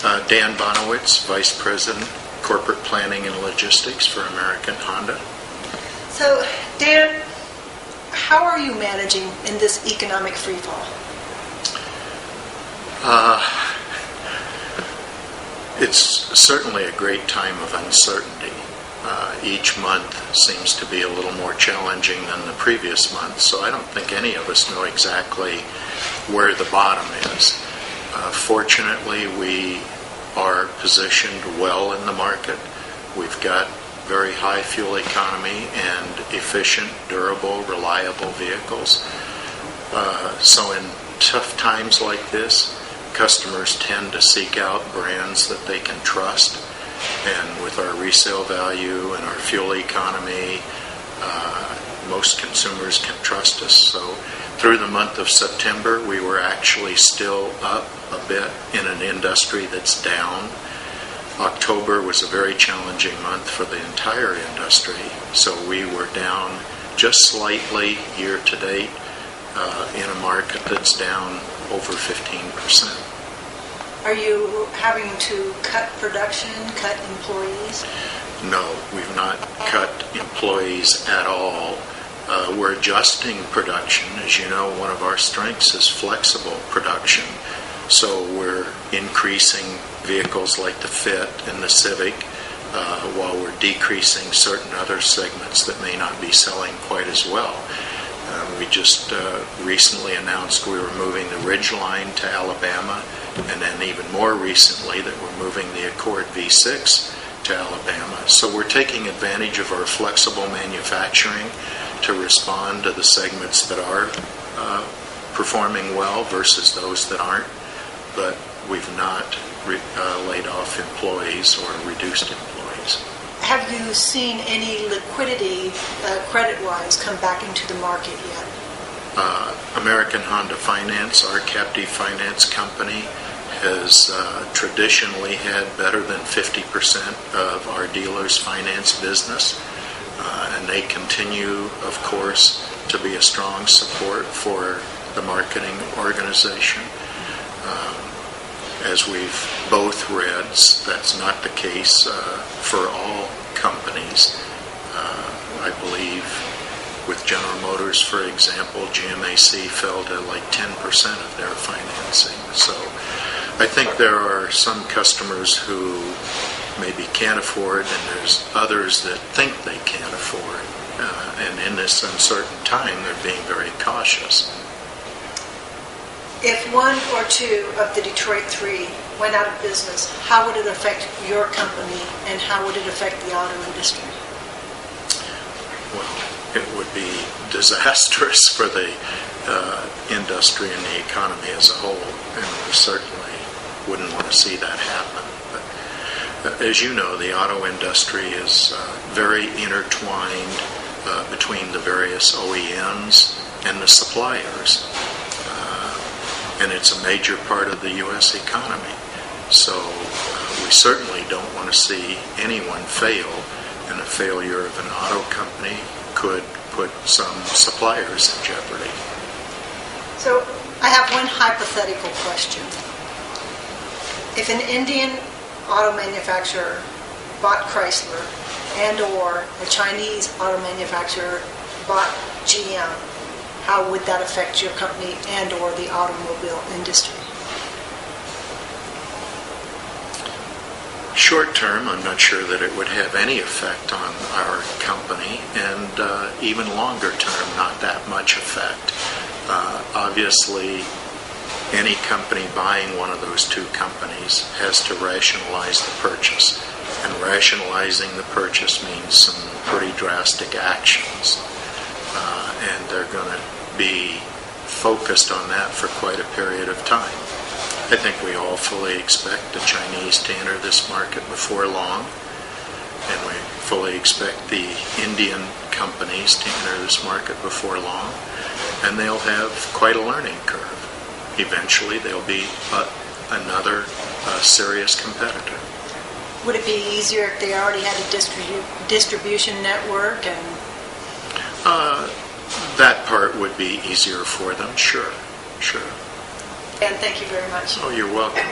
Dan Bonawitz, Vice President, Corporate Planning and Logistics for American Honda. So, Dan, how are you managing in this economic freefall? It's certainly a great time of uncertainty. Each month seems to be a little more challenging than the previous month, so I don't think any of us know exactly where the bottom is. Fortunately, we are positioned well in the market. We've got very high fuel economy and efficient, durable, reliable vehicles. So in tough times like this, customers tend to seek out brands that they can trust. And with our resale value and our fuel economy, most consumers can trust us. So through the month of September, we were actually still up a bit in an industry that's down. October was a very challenging month for the entire industry, so we were down just slightly year to date in a market that's down over 15%. Are you having to cut production, cut employees? No, we've not cut employees at all. We're adjusting production. As you know, one of our strengths is flexible production. So we're increasing vehicles like the Fit and the Civic while we're decreasing certain other segments that may not be selling quite as well. We just recently announced we were moving the Ridgeline to Alabama, and then even more recently that we're moving the Accord V6 to Alabama. So we're taking advantage of our flexible manufacturing to respond to the segments that are performing well versus those that aren't, but we've not laid off employees or reduced employees. Have you seen any liquidity, credit-wise, come back into the market yet? American Honda Finance, our captive finance company, has traditionally had better than 50% of our dealers' finance business, and they continue, of course, to be a strong support for the marketing organization. As we've both read, that's not the case for all companies. I believe with General Motors, for example, GMAC fell to like 10% of their financing. So I think there are some customers who maybe can't afford, and there's others that think they can't afford. And in this uncertain time, they're being very cautious. If one or two of the Detroit Three went out of business, how would it affect your company, and how would it affect the auto industry? Well, it would be disastrous for the industry and the economy as a whole, and we certainly wouldn't want to see that happen. But as you know, the auto industry is very intertwined between the various OEMs and the suppliers. And it's a major part of the U.S. economy. So we certainly don't want to see anyone fail, and a failure of an auto company could put some suppliers in jeopardy. So I have one hypothetical question. If an Indian auto manufacturer bought Chrysler and or a Chinese auto manufacturer bought GM, how would that affect your company and or the automobile industry? Short term, I'm not sure that it would have any effect on our company, and even longer term, not that much effect. Obviously, any company buying one of those two companies has to rationalize the purchase, and rationalizing the purchase means some pretty drastic actions, and they're going to be focused on that for quite a period of time. I think we all fully expect the Chinese to enter this market before long, and we fully expect the Indian companies to enter this market before long, and they'll have quite a learning curve. Eventually, they'll be another serious competitor. Would it be easier if they already had a distribution network? And that part would be easier for them, sure. And thank you very much. Oh, you're welcome.